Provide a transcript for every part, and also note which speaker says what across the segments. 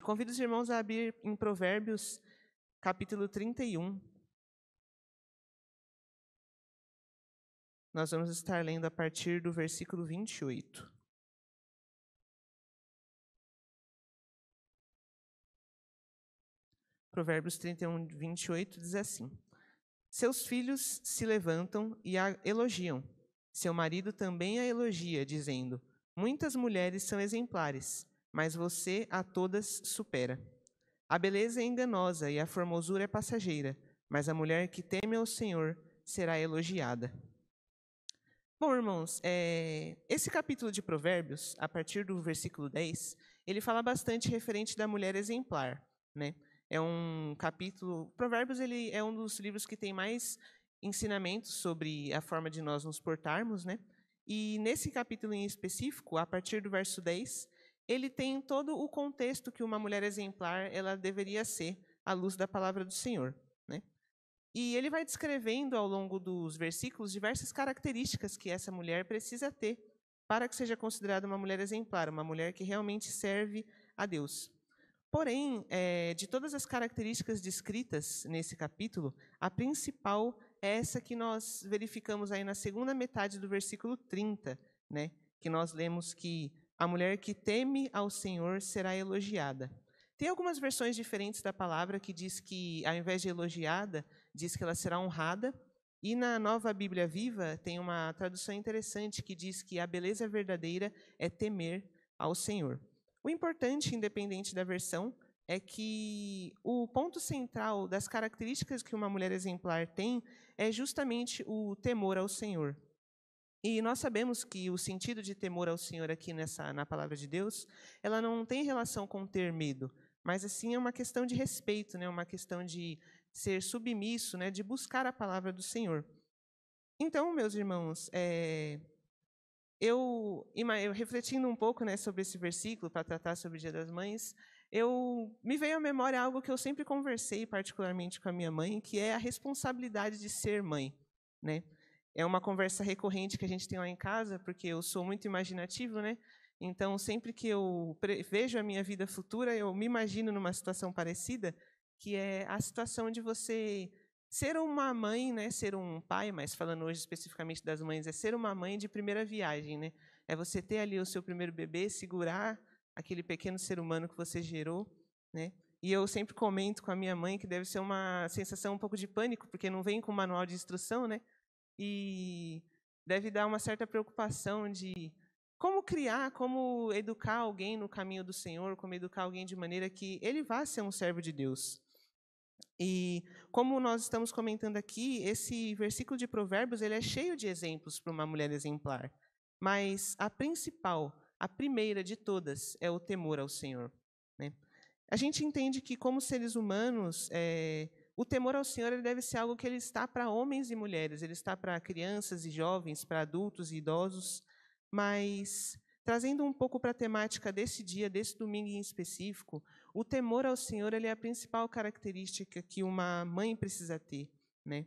Speaker 1: Convido os irmãos a abrir em Provérbios, capítulo 31. Nós vamos estar lendo a partir do versículo 28. Provérbios 31, 28 diz assim: Seus filhos se levantam e a elogiam. Seu marido também a elogia, dizendo: Muitas mulheres são exemplares, mas você a todas supera. A beleza é enganosa e a formosura é passageira, mas a mulher que teme ao Senhor será elogiada. Bom, irmãos, esse capítulo de Provérbios, a partir do versículo 10, ele fala bastante referente da mulher exemplar, né? É um capítulo... Provérbios ele é um dos livros que tem mais ensinamentos sobre a forma de nós nos portarmos, né? E nesse capítulo em específico, a partir do verso 10, ele tem todo o contexto que uma mulher exemplar ela deveria ser à luz da palavra do Senhor, né? E ele vai descrevendo ao longo dos versículos diversas características que essa mulher precisa ter para que seja considerada uma mulher exemplar, uma mulher que realmente serve a Deus. Porém, de todas as características descritas nesse capítulo, a principal é essa que nós verificamos aí na segunda metade do versículo 30, né? Que nós lemos que a mulher que teme ao Senhor será elogiada. Tem algumas versões diferentes da palavra que diz que, ao invés de elogiada, diz que ela será honrada. E na Nova Bíblia Viva tem uma tradução interessante que diz que a beleza verdadeira é temer ao Senhor. O importante, independente da versão, é que o ponto central das características que uma mulher exemplar tem é justamente o temor ao Senhor. E nós sabemos que o sentido de temor ao Senhor aqui na palavra de Deus, ela não tem relação com ter medo, mas assim é uma questão de respeito, né? Uma questão de ser submisso, né? De buscar a palavra do Senhor. Então, meus irmãos, eu refletindo um pouco, né, sobre esse versículo, para tratar sobre o Dia das Mães, me veio à memória algo que eu sempre conversei particularmente com a minha mãe, que é a responsabilidade de ser mãe, né? É uma conversa recorrente que a gente tem lá em casa, porque eu sou muito imaginativo, né? Então, sempre que eu vejo a minha vida futura, eu me imagino numa situação parecida, que é a situação de você ser uma mãe, né, ser um pai, mas falando hoje especificamente das mães, é ser uma mãe de primeira viagem, né? É você ter ali o seu primeiro bebê, segurar aquele pequeno ser humano que você gerou, né? E eu sempre comento com a minha mãe que deve ser uma sensação um pouco de pânico, porque não vem com manual de instrução, né? E deve dar uma certa preocupação de como criar, como educar alguém no caminho do Senhor, como educar alguém de maneira que ele vá ser um servo de Deus. E como nós estamos comentando aqui, esse versículo de Provérbios ele é cheio de exemplos para uma mulher exemplar. Mas a principal, a primeira de todas, é o temor ao Senhor, né? A gente entende que, como seres humanos, o temor ao Senhor ele deve ser algo que ele está para homens e mulheres, ele está para crianças e jovens, para adultos e idosos, mas trazendo um pouco para a temática desse dia, desse domingo em específico, o temor ao Senhor ele é a principal característica que uma mãe precisa ter, né?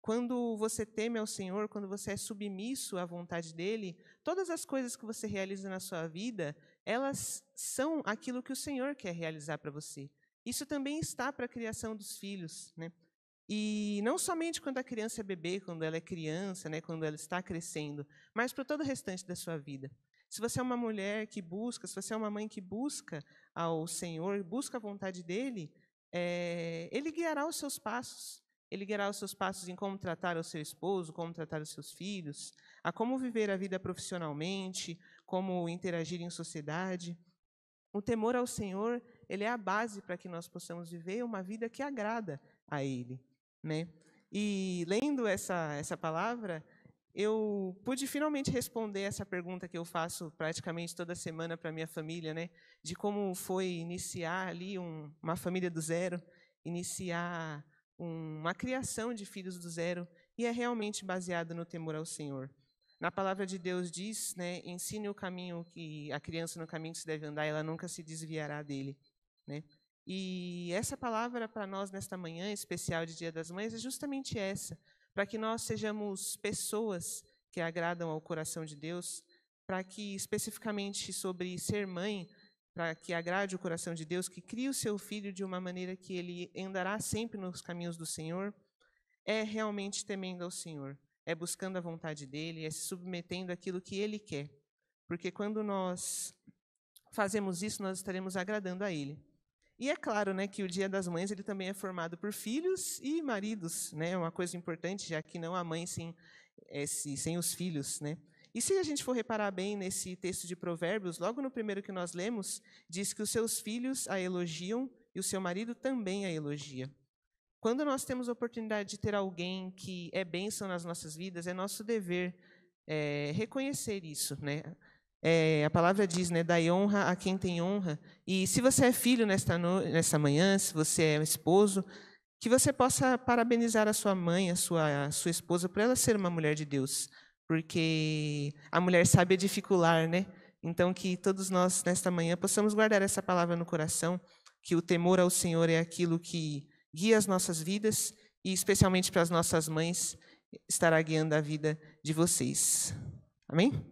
Speaker 1: Quando você teme ao Senhor, quando você é submisso à vontade dEle, todas as coisas que você realiza na sua vida, elas são aquilo que o Senhor quer realizar para você. Isso também está para a criação dos filhos, né? E não somente quando a criança é bebê, quando ela é criança, né, quando ela está crescendo, mas para todo o restante da sua vida. Se você é uma mulher que busca, se você é uma mãe que busca ao Senhor, busca a vontade dEle, Ele guiará os seus passos. Ele guiará os seus passos em como tratar o seu esposo, como tratar os seus filhos, a como viver a vida profissionalmente, como interagir em sociedade. O temor ao Senhor, ele é a base para que nós possamos viver uma vida que agrada a Ele, né? E lendo essa palavra, eu pude finalmente responder essa pergunta que eu faço praticamente toda semana para minha família, né? De como foi iniciar ali uma família do zero, iniciar uma criação de filhos do zero, e é realmente baseado no temor ao Senhor. Na palavra de Deus diz, né, ensine o caminho que a criança no caminho que se deve andar, ela nunca se desviará dele, né? E essa palavra para nós nesta manhã especial de Dia das Mães é justamente essa, para que nós sejamos pessoas que agradam ao coração de Deus, para que especificamente sobre ser mãe, para que agrade o coração de Deus, que crie o seu filho de uma maneira que ele andará sempre nos caminhos do Senhor, é realmente temendo ao Senhor, é buscando a vontade dEle, é se submetendo àquilo que Ele quer. Porque quando nós fazemos isso, nós estaremos agradando a Ele. E é claro, né, que o Dia das Mães ele também é formado por filhos e maridos, né? É uma coisa importante, já que não há mãe sem os filhos, né? E se a gente for reparar bem nesse texto de Provérbios, logo no primeiro que nós lemos, diz que os seus filhos a elogiam e o seu marido também a elogia. Quando nós temos a oportunidade de ter alguém que é bênção nas nossas vidas, é nosso dever reconhecer isso, né? A palavra diz, né, dai honra a quem tem honra. E se você é filho nessa manhã, se você é esposo, que você possa parabenizar a sua mãe, a sua esposa, por ela ser uma mulher de Deus. Porque a mulher sabe edificar, né? Então, que todos nós, nesta manhã, possamos guardar essa palavra no coração, que o temor ao Senhor é aquilo que guia as nossas vidas, e especialmente para as nossas mães, estará guiando a vida de vocês. Amém?